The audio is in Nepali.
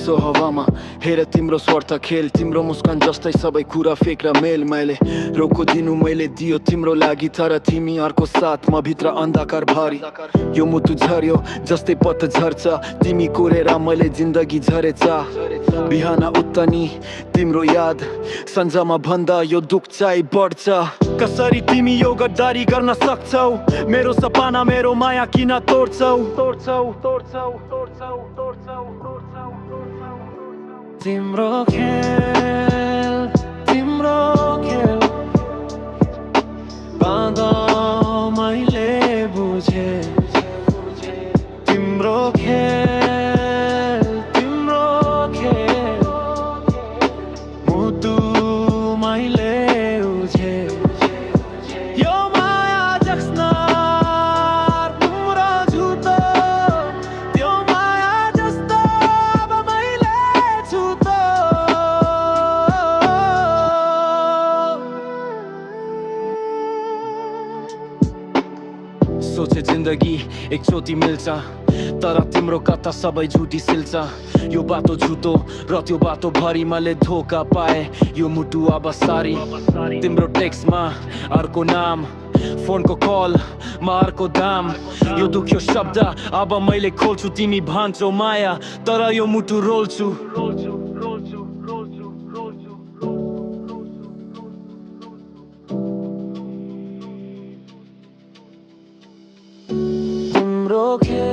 चिसो हावामा हेर तिम्रो स्वार्थ खेल, तिम्रो मुस्कान जस्तै सबै कुरा फेक र मेल। मैले रोको दिनु मैले दियो तिम्रो लागि, तर तिमी अर्को साथमा भित्र अन्धकार भारी। यो मुटु झर्यो जस्तै पत्त झर्छ, तिमी कोरेर मैले जिन्दगी झरेछ। बिहान उठ्तनी तिम्रो याद, सन्जमा भन्दा यो दुख चाहिँ बढ्छ। कसरी तिमी यो गद्दारी गर्न सक्छौ, मेरो सपना मेरो माया किन तोड्छौ? तिम्रो खेल बाँधा मैले बुझे। तिम्रो खेल मुटु मैले उझे। यो माया जस्ना तिम्रो झुतो, त्यो माया जस्तो अब मैले छुतो। सोचे जिन्दगी एकचोटि मिल्छ, तर तिम्रो कथा सबै झुटी सिल्छ। यो बाटो झुटो र त्यो बाटो भरि मैले धोका पाए। यो मुटु अब सारी, तिम्रो टेक्स्टमा अर्को नाम, फोनको कलमा अर्को दाम। यो दुख्यो शब्द अब मैले खोल्छु, तिमी भन्छौ माया, तर यो मुटु रोल्छु। तिम्रो खेल